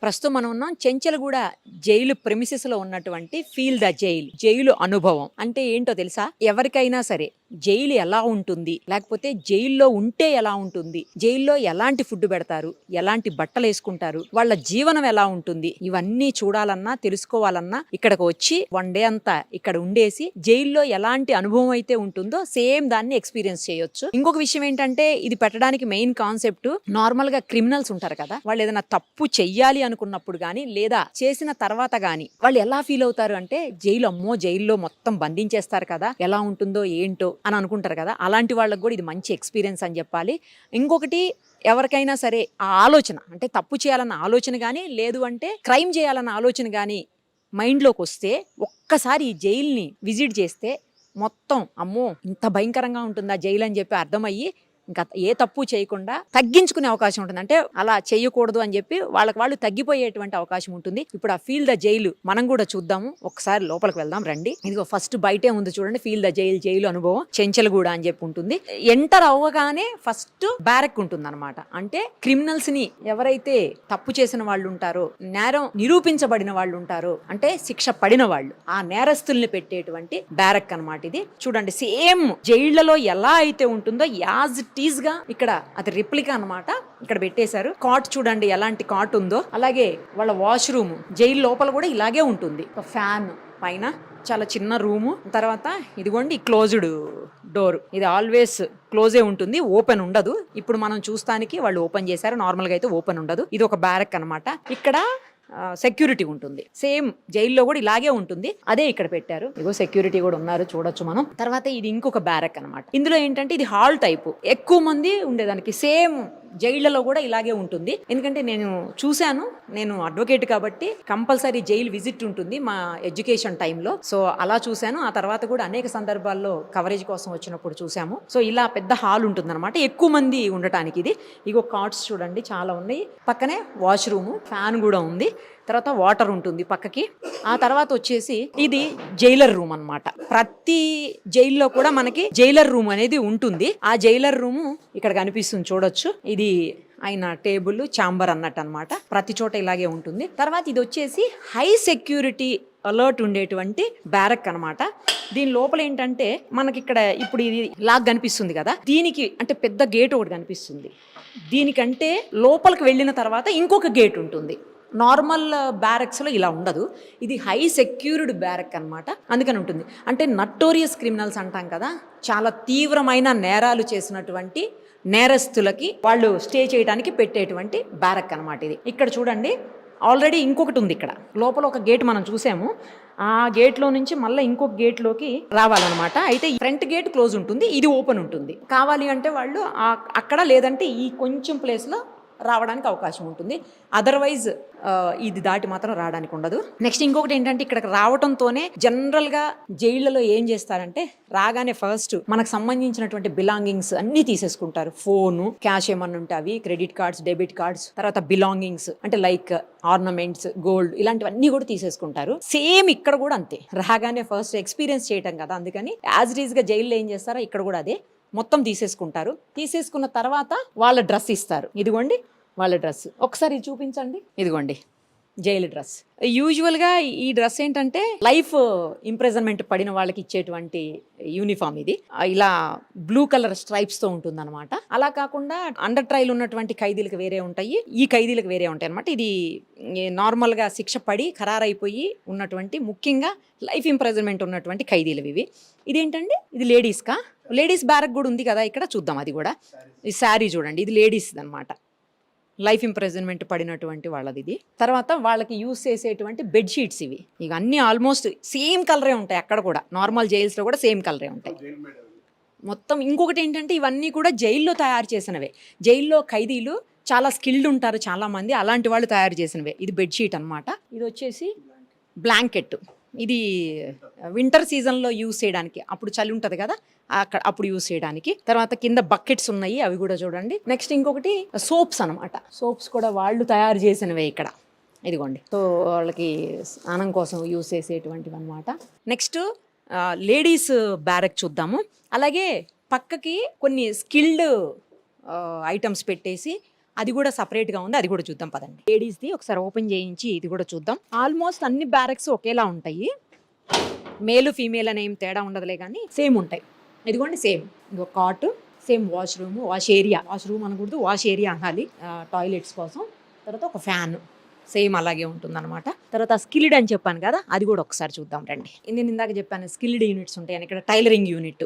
ప్రస్తుతం మనం ఉన్నాం చెంచలగూడ జైలు ప్రెమిసెస్ లో ఉన్నటువంటి ఫీల్ ద జైలు అనుభవం అంటే ఏంటో తెలుసా? ఎవరికైనా సరే జైలు ఎలా ఉంటుంది, లేకపోతే జైల్లో ఉంటే ఎలా ఉంటుంది, జైల్లో ఎలాంటి ఫుడ్ పెడతారు, ఎలాంటి బట్టలు వేసుకుంటారు, వాళ్ళ జీవనం ఎలా ఉంటుంది, ఇవన్నీ చూడాలన్నా తెలుసుకోవాలన్నా ఇక్కడికి వచ్చి వన్ డే అంతా ఇక్కడ ఉండేసి జైల్లో ఎలాంటి అనుభవం అయితే ఉంటుందో సేమ్ దాన్ని ఎక్స్పీరియన్స్ చేయొచ్చు. ఇంకొక విషయం ఏంటంటే ఇది పెట్టడానికి మెయిన్ కాన్సెప్ట్, నార్మల్ గా క్రిమినల్స్ ఉంటారు కదా, వాళ్ళు ఏదైనా తప్పు చెయ్యాలి అనుకున్నప్పుడు గానీ లేదా చేసిన తర్వాత గానీ వాళ్ళు ఎలా ఫీల్ అవుతారు అంటే, జైల్లో మొత్తం బంధించేస్తారు కదా, ఎలా ఉంటుందో ఏంటో అని అనుకుంటారు కదా, అలాంటి వాళ్ళకి కూడా ఇది మంచి ఎక్స్పీరియన్స్ అని చెప్పాలి. ఇంకొకటి, ఎవరికైనా సరే ఆ ఆలోచన అంటే తప్పు చేయాలన్న ఆలోచన కానీ లేదు అంటే క్రైమ్ చేయాలన్న ఆలోచన కానీ మైండ్లోకి వస్తే ఒక్కసారి ఈ జైల్ని విజిట్ చేస్తే మొత్తం అమ్మో ఇంత భయంకరంగా ఉంటుందా జైలు అని చెప్పి అర్థమయ్యి ఇంకా ఏ తప్పు చేయకుండా తగ్గించుకునే అవకాశం ఉంటుంది. అంటే అలా చేయకూడదు అని చెప్పి వాళ్ళు తగ్గిపోయేటువంటి అవకాశం ఉంటుంది. ఇప్పుడు ఆ ఫీల్ ద జైలు మనం కూడా చూద్దాము, ఒకసారి లోపలికి వెళ్దాం రండి. ఇదిగో ఫస్ట్ బయటే ఉంది చూడండి, ఫీల్ ద జైలు అనుభవం చెంచలగూడ అని చెప్పి ఉంటుంది. ఎంటర్ అవ్వగానే ఫస్ట్ బ్యారక్ ఉంటుంది అనమాట. అంటే క్రిమినల్స్ ని ఎవరైతే తప్పు చేసిన వాళ్ళు ఉంటారో, నేరం నిరూపించబడిన వాళ్ళు ఉంటారో, అంటే శిక్ష పడిన వాళ్ళు, ఆ నేరస్తుల్ని పెట్టేటువంటి బ్యారక్ అనమాట ఇది. చూడండి సేమ్ జైళ్లలో ఎలా అయితే ఉంటుందో యాజ్ టీజ్ గా ఇక్కడ అది రిప్లికా అన్నమాట. ఇక్కడ పెట్టేశారు. కాట్ చూడండి ఎలాంటి కాట్ ఉందో, అలాగే వాళ్ళ వాష్రూమ్ జైలు లోపల కూడా ఇలాగే ఉంటుంది. ఒక ఫ్యాన్ పైన, చాలా చిన్న రూము, తర్వాత ఇదిగోండి క్లోజ్డ్ డోర్, ఇది ఆల్వేస్ క్లోజే ఉంటుంది, ఓపెన్ ఉండదు. ఇప్పుడు మనం చూస్తానికి వాళ్ళు ఓపెన్ చేశారు, నార్మల్గా అయితే ఓపెన్ ఉండదు. ఇది ఒక బ్యారక్ అన్నమాట. ఇక్కడ సెక్యూరిటీ ఉంటుంది, సేమ్ జైల్లో కూడా ఇలాగే ఉంటుంది, అదే ఇక్కడ పెట్టారు. ఇగో సెక్యూరిటీ కూడా ఉన్నారు, చూడొచ్చు మనం. తర్వాత ఇది ఇంకొక బ్యారక్ అనమాట. ఇందులో ఏంటంటే ఇది హాల్ టైపు, ఎక్కువ మంది ఉండేదానికి. సేమ్ జైళ్లలో కూడా ఇలాగే ఉంటుంది. ఎందుకంటే నేను చూశాను, నేను అడ్వకేట్ కాబట్టి కంపల్సరీ జైలు విజిట్ ఉంటుంది మా ఎడ్యుకేషన్ టైంలో. సో అలా చూశాను. ఆ తర్వాత కూడా అనేక సందర్భాల్లో కవరేజ్ కోసం వచ్చినప్పుడు చూసాము. సో ఇలా పెద్ద హాల్ ఉంటుంది అనమాట, ఎక్కువ మంది ఉండటానికి. ఇది ఇగో కాట్స్ చూడండి చాలా ఉన్నాయి, పక్కనే వాష్రూమ్, ఫ్యాన్ కూడా ఉంది, తర్వాత వాటర్ ఉంటుంది పక్కకి. ఆ తర్వాత వచ్చేసి ఇది జైలర్ రూమ్ అన్నమాట. ప్రతి జైల్లో కూడా మనకి జైలర్ రూమ్ అనేది ఉంటుంది. ఆ జైలర్ రూమ్ ఇక్కడ కనిపిస్తుంది, చూడొచ్చు. ఇది ఆయన టేబుల్, ఛాంబర్ అన్నట్టు అనమాట. ప్రతి చోట ఇలాగే ఉంటుంది. తర్వాత ఇది వచ్చేసి హై సెక్యూరిటీ అలర్ట్ ఉండేటువంటి బ్యారక్ అనమాట. దీని లోపల ఏంటంటే మనకి ఇక్కడ ఇప్పుడు ఇది లాగ్ కనిపిస్తుంది కదా, దీనికి అంటే పెద్ద గేట్ ఒకటి కనిపిస్తుంది. దీనికంటే లోపలికి వెళ్ళిన తర్వాత ఇంకొక గేట్ ఉంటుంది. నార్మల్ బ్యారక్స్లో ఇలా ఉండదు, ఇది హై సెక్యూర్డ్ బ్యారక్ అనమాట. అందుకని ఉంటుంది. అంటే నటోరియస్ క్రిమినల్స్ అంటాం కదా, చాలా తీవ్రమైన నేరాలు చేసినటువంటి నేరస్తులకి వాళ్ళు స్టే చేయడానికి పెట్టేటువంటి బ్యారక్ అనమాట ఇది. ఇక్కడ చూడండి ఆల్రెడీ ఇంకొకటి ఉంది. ఇక్కడ లోపల ఒక గేట్ మనం చూసాము, ఆ గేట్లో నుంచి మళ్ళీ ఇంకొక గేట్లోకి రావాలన్నమాట. అయితే ఈ ఫ్రంట్ గేట్ క్లోజ్ ఉంటుంది, ఇది ఓపెన్ ఉంటుంది. కావాలి అంటే వాళ్ళు అక్కడ లేదంటే ఈ కొంచెం ప్లేస్లో రావడానికి అవకాశం ఉంటుంది. అదర్వైజ్ ఇది దాటి మాత్రం రావడానికి ఉండదు. నెక్స్ట్ ఇంకొకటి ఏంటంటే, ఇక్కడికి రావడంతోనే జనరల్గా జైళ్లలో ఏం చేస్తారంటే, రాగానే ఫస్ట్ మనకు సంబంధించినటువంటి బిలాంగింగ్స్ అన్నీ తీసేసుకుంటారు. ఫోను, క్యాష్ ఏమన్నా ఉంటే అవి, క్రెడిట్ కార్డ్స్, డెబిట్ కార్డ్స్, తర్వాత బిలాంగింగ్స్ అంటే లైక్ ఆర్నమెంట్స్, గోల్డ్, ఇలాంటివన్నీ కూడా తీసేసుకుంటారు. సేమ్ ఇక్కడ కూడా అంతే, రాగానే ఫస్ట్ ఎక్స్పీరియన్స్ చేయటం కదా, అందుకని యాజ్ ఇట్ ఈస్ గా జైల్లో ఏం చేస్తారో ఇక్కడ కూడా అదే మొత్తం తీసేసుకుంటారు. తీసేసుకున్న తర్వాత వాళ్ళ డ్రెస్ ఇస్తారు. ఇదిగోండి వాళ్ళ డ్రెస్, ఒకసారి చూపించండి. ఇదిగోండి జైలు డ్రెస్. యూజువల్గా ఈ డ్రెస్ ఏంటంటే లైఫ్ ఇంప్రిజన్మెంట్ పడిన వాళ్ళకి ఇచ్చేటువంటి యూనిఫామ్ ఇది. ఇలా బ్లూ కలర్ స్ట్రైప్స్తో ఉంటుంది అనమాట. అలా కాకుండా అండర్ ట్రయల్ ఉన్నటువంటి ఖైదీలకు వేరే ఉంటాయి, ఈ ఖైదీలకు వేరే ఉంటాయి అనమాట. ఇది నార్మల్గా శిక్ష పడి ఖరారైపోయి ఉన్నటువంటి, ముఖ్యంగా లైఫ్ ఇంప్రిజన్మెంట్ ఉన్నటువంటి ఖైదీలు ఇవి. ఇదేంటండి, ఇది లేడీస్ బ్యారక్ కూడా ఉంది కదా, ఇక్కడ చూద్దాం. అది కూడా ఈ శారీ చూడండి, ఇది లేడీస్ అనమాట, లైఫ్ ఇంప్రిజన్మెంట్ పడినటువంటి వాళ్ళది ఇది. తర్వాత వాళ్ళకి యూజ్ చేసేటువంటి బెడ్షీట్స్ ఇవి. ఇక అన్నీ ఆల్మోస్ట్ సేమ్ కలరే ఉంటాయి, అక్కడ కూడా నార్మల్ జైల్స్లో కూడా సేమ్ కలరే ఉంటాయి మొత్తం. ఇంకొకటి ఏంటంటే, ఇవన్నీ కూడా జైల్లో తయారు చేసినవే. జైల్లో ఖైదీలు చాలా స్కిల్డ్ ఉంటారు చాలా మంది, అలాంటి వాళ్ళు తయారు చేసినవే. ఇది బెడ్షీట్ అనమాట. ఇది వచ్చేసి బ్లాంకెట్, ఇది వింటర్ సీజన్లో యూజ్ చేయడానికి, అప్పుడు చలి ఉంటుంది కదా అప్పుడు యూజ్ చేయడానికి. తర్వాత కింద బకెట్స్ ఉన్నాయి, అవి కూడా చూడండి. నెక్స్ట్ ఇంకొకటి సోప్స్ అనమాట. సోప్స్ కూడా వాళ్ళు తయారు చేసినవే ఇక్కడ, ఇదిగోండి. సో వాళ్ళకి స్నానం కోసం యూజ్ చేసేటువంటివి అనమాట. నెక్స్ట్ లేడీస్ బ్యారక్ చూద్దాము. అలాగే పక్కకి కొన్ని స్కిల్డ్ ఐటమ్స్ పెట్టేసి అది కూడా సపరేట్గా ఉంది, అది కూడా చూద్దాం పదండి. లేడీస్ది ఒకసారి ఓపెన్ చేయించి ఇది కూడా చూద్దాం. ఆల్మోస్ట్ అన్ని బ్యారక్స్ ఒకేలా ఉంటాయి, మేలు ఫీమేల్ అనే ఏం తేడా ఉండదులే కానీ సేమ్ ఉంటాయి. ఇదిగోండి సేమ్, ఇది ఒక కాట్, సేమ్ వాష్రూమ్, వాష్రూమ్ అనకూడదు, వాష్ ఏరియా అనాలి, టాయిలెట్స్ కోసం. తర్వాత ఒక ఫ్యాన్ సేమ్ అలాగే ఉంటుందన్నమాట. తర్వాత స్కిల్డ్ అని చెప్పాను కదా, అది కూడా ఒకసారి చూద్దాం రండి. నేను ఇందాక చెప్పాను స్కిల్డ్ యూనిట్స్ ఉంటాయని. ఇక్కడ టైలరింగ్ యూనిట్,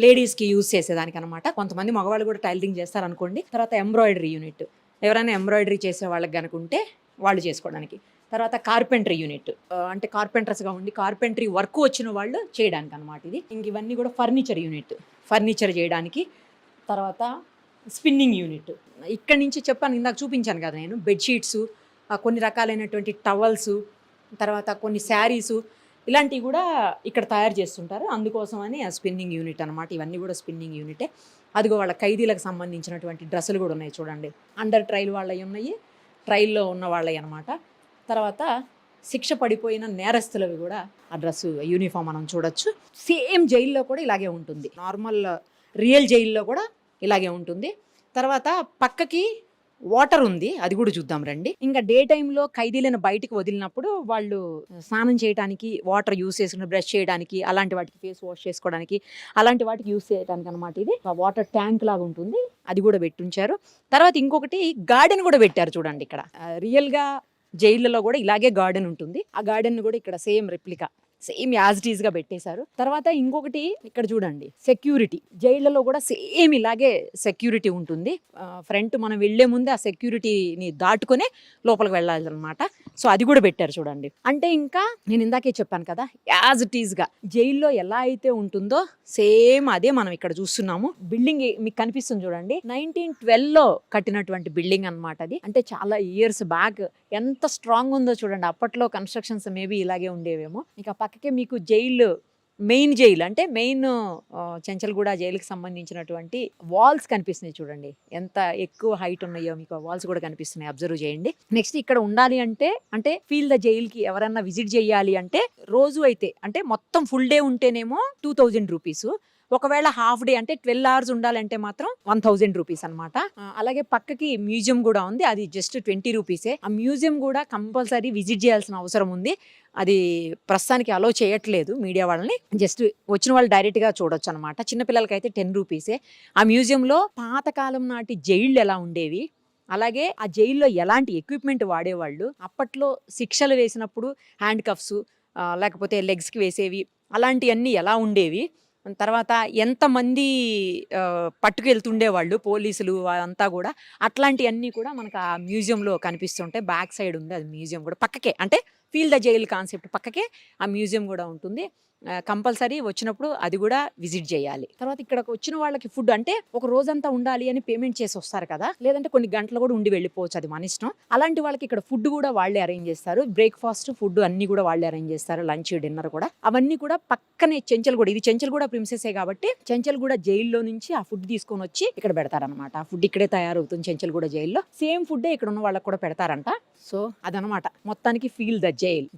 లేడీస్కి యూజ్ చేసేదానికి అనమాట. కొంతమంది మగవాళ్ళు కూడా టైలరింగ్ చేస్తారనుకోండి. తర్వాత ఎంబ్రాయిడరీ యూనిట్, ఎవరైనా ఎంబ్రాయిడరీ చేసే వాళ్ళకి కనుకుంటే వాళ్ళు చేసుకోవడానికి. తర్వాత కార్పెంటరీ యూనిట్, అంటే కార్పెంటర్స్గా ఉండి కార్పెంటరీ వర్క్ వచ్చిన వాళ్ళు చేయడానికి అనమాట ఇది. ఇంక ఇవన్నీ కూడా ఫర్నిచర్ యూనిట్, ఫర్నిచర్ చేయడానికి. తర్వాత స్పిన్నింగ్ యూనిట్, ఇక్కడి నుంచి చెప్పాను ఇందాక చూపించాను కదా నేను, బెడ్షీట్స్, కొన్ని రకాలైనటువంటి టవల్స్, తర్వాత కొన్ని శారీసు, ఇలాంటివి కూడా ఇక్కడ తయారు చేస్తుంటారు. అందుకోసం అని ఆ స్పిన్నింగ్ యూనిట్ అనమాట. ఇవన్నీ కూడా స్పిన్నింగ్ యూనిటే. అదిగో వాళ్ళ ఖైదీలకు సంబంధించినటువంటి డ్రెస్సులు కూడా ఉన్నాయి చూడండి. అండర్ ట్రైల్ వాళ్ళవి ఉన్నాయి, ట్రైల్లో ఉన్న వాళ్ళవి అనమాట. తర్వాత శిక్ష పడిపోయిన నేరస్తులవి కూడా ఆ డ్రెస్సు యూనిఫామ్ మనం చూడొచ్చు. సేమ్ జైల్లో కూడా ఇలాగే ఉంటుంది, నార్మల్ రియల్ జైల్లో కూడా ఇలాగే ఉంటుంది. తర్వాత పక్కకి వాటర్ ఉంది, అది కూడా చూద్దాం రండి. ఇంకా డే టైంలో ఖైదీలను బయటికి వదిలినప్పుడు వాళ్ళు స్నానం చేయడానికి వాటర్ యూస్ చేసుకుని, బ్రష్ చేయడానికి, అలాంటి వాటికి, ఫేస్ వాష్ చేసుకోవడానికి, అలాంటి వాటికి యూస్ చేయడానికి అనమాట. ఇది వాటర్ ట్యాంక్ లాగా ఉంటుంది, అది కూడా పెట్టుంచారు. తర్వాత ఇంకొకటి గార్డెన్ కూడా పెట్టారు చూడండి. ఇక్కడ రియల్గా జైళ్ళలో కూడా ఇలాగే గార్డెన్ ఉంటుంది. ఆ గార్డెన్ కూడా ఇక్కడ same replica, same as it is గా పెట్టేశారు. తర్వాత ఇంకొకటి ఇక్కడ చూడండి, సెక్యూరిటీ. జైళ్లలో కూడా సేమ్ ఇలాగే సెక్యూరిటీ ఉంటుంది. ఫ్రంట్ మనం వెళ్లే ముందే ఆ సెక్యూరిటీని దాటుకునే లోపలికి వెళ్ళాలన్నమాట. సో అది కూడా పెట్టారు చూడండి. అంటే ఇంకా నేను ఇందాకే చెప్పాను కదా, యాజ్ ఇట్ ఈస్ గా జైల్లో ఎలా అయితే ఉంటుందో సేమ్ అదే మనం ఇక్కడ చూస్తున్నాము. బిల్డింగ్ మీకు కనిపిస్తుంది చూడండి, 1912లో కట్టినటువంటి బిల్డింగ్ అనమాట అది. అంటే చాలా ఇయర్స్ బ్యాక్. ఎంత స్ట్రాంగ్ ఉందో చూడండి. అప్పట్లో కన్స్ట్రక్షన్స్ మేబీ ఇలాగే ఉండేవేమో. ఇక పక్కకే మీకు జైలు, మెయిన్ జైలు అంటే మెయిన్ చెంచల్గూడ జైలుకి సంబంధించినటువంటి వాల్స్ కనిపిస్తున్నాయి చూడండి. ఎంత ఎక్కువ హైట్ ఉన్నాయో మీకు ఆ వాల్స్ కూడా కనిపిస్తున్నాయి, అబ్జర్వ్ చేయండి. నెక్స్ట్ ఇక్కడ ఉండాలి అంటే ఫీల్ ద జైలుకి ఎవరన్నా విజిట్ చేయాలి అంటే రోజు అయితే, అంటే మొత్తం ఫుల్ డే ఉంటేనేమో 2000 రూపీస్. ఒకవేళ హాఫ్ డే అంటే 12 hours ఉండాలంటే మాత్రం 1000 రూపీస్ అనమాట. అలాగే పక్కకి మ్యూజియం కూడా ఉంది, అది జస్ట్ 20 రూపీసే. ఆ మ్యూజియం కూడా కంపల్సరీ విజిట్ చేయాల్సిన అవసరం ఉంది. అది ప్రస్తుతానికి అలో చేయట్లేదు మీడియా వాళ్ళని, జస్ట్ వచ్చిన వాళ్ళు డైరెక్ట్గా చూడొచ్చు అనమాట. చిన్నపిల్లలకైతే 10 రూపీసే. ఆ మ్యూజియంలో పాతకాలం నాటి జైళ్ళు ఎలా ఉండేవి, అలాగే ఆ జైల్లో ఎలాంటి ఎక్విప్మెంట్ వాడేవాళ్ళు, అప్పట్లో శిక్షలు వేసినప్పుడు హ్యాండ్ కఫ్స్, లేకపోతే లెగ్స్కి వేసేవి, అలాంటివన్నీ ఎలా ఉండేవి, తర్వాత ఎంతమంది పట్టుకెళ్తుండేవాళ్ళు పోలీసులు అంతా కూడా, అట్లాంటివన్నీ కూడా మనకు ఆ మ్యూజియంలో కనిపిస్తుంటాయి. బ్యాక్ సైడ్ ఉంది అది మ్యూజియం కూడా. పక్కకే అంటే ఫీల్ ద జైల్ కాన్సెప్ట్ పక్కకే ఆ మ్యూజియం కూడా ఉంటుంది. కంపల్సరీ వచ్చినప్పుడు అది కూడా విజిట్ చేయాలి. తర్వాత ఇక్కడికి వచ్చిన వాళ్ళకి ఫుడ్ అంటే ఒక రోజంతా ఉండాలి అని పేమెంట్ చేసి వస్తారు కదా, లేదంటే కొన్ని గంటలు కూడా ఉండి వెళ్ళిపోవచ్చు, అది మన ఇష్టం. అలాంటి వాళ్ళకి ఇక్కడ ఫుడ్ కూడా వాళ్ళే అరేంజ్ చేస్తారు. బ్రేక్ఫాస్ట్, ఫుడ్ అన్ని కూడా వాళ్ళే అరేంజ్ చేస్తారు. లంచ్, డిన్నర్ కూడా అవన్నీ కూడా పక్కనే చెంచల్గూడ. ఇది చెంచల్గూడ ప్రిన్సెసే కాబట్టి చెంచల్గూడ జైల్లో నుంచి ఆ ఫుడ్ తీసుకొని వచ్చి ఇక్కడ పెడతారనమాట. ఆ ఫుడ్ ఇక్కడే తయారవుతుంది చెంచల్గూడ జైల్లో. సేమ్ ఫుడ్ ఇక్కడ ఉన్న వాళ్ళకి కూడా పెడతారంట. సో అదనమాట మొత్తానికి ఫీల్ ద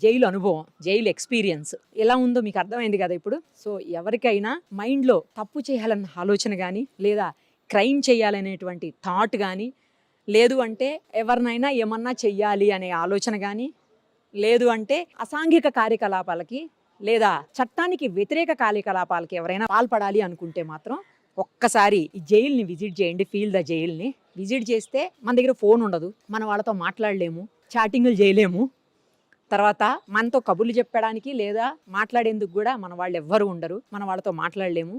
జైలు అనుభవం, జైలు ఎక్స్పీరియన్స్ ఎలా ఉందో మీకు అర్థమైంది కదా ఇప్పుడు. సో ఎవరికైనా మైండ్లో తప్పు చేయాలన్న ఆలోచన కానీ, లేదా క్రైమ్ చేయాలనేటువంటి థాట్ కానీ, లేదు అంటే ఎవరినైనా ఏమన్నా చెయ్యాలి అనే ఆలోచన కానీ, లేదు అంటే అసాంఘిక కార్యకలాపాలకి లేదా చట్టానికి వ్యతిరేక కార్యకలాపాలకి ఎవరైనా పాల్పడాలి అనుకుంటే మాత్రం ఒక్కసారి ఈ జైల్ని విజిట్ చేయండి. ఫీల్ ద జైల్ని విజిట్ చేస్తే మన దగ్గర ఫోన్ ఉండదు, మన వాళ్ళతో మాట్లాడలేము, చాటింగ్లు చేయలేము, తర్వాత మనతో కబుర్లు చెప్పడానికి లేదా మాట్లాడేందుకు కూడా మన వాళ్ళు ఎవ్వరు ఉండరు, మన వాళ్ళతో మాట్లాడలేము.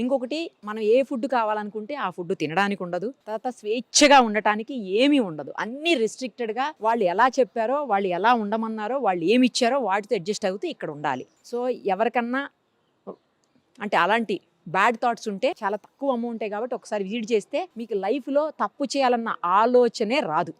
ఇంకొకటి, మనం ఏ ఫుడ్ కావాలనుకుంటే ఆ ఫుడ్ తినడానికి ఉండదు. తర్వాత స్వేచ్ఛగా ఉండటానికి ఏమీ ఉండదు, అన్నీ రిస్ట్రిక్టెడ్గా వాళ్ళు ఎలా చెప్పారో, వాళ్ళు ఎలా ఉండమన్నారో, వాళ్ళు ఏమి ఇచ్చారో వాటితో అడ్జస్ట్ అవుతూ ఇక్కడ ఉండాలి. సో ఎవరికన్నా అంటే అలాంటి బ్యాడ్ థాట్స్ ఉంటే చాలా తక్కువ అమౌంటే కాబట్టి ఒకసారి విజిట్ చేస్తే మీకు లైఫ్లో తప్పు చేయాలన్న ఆలోచనే రాదు.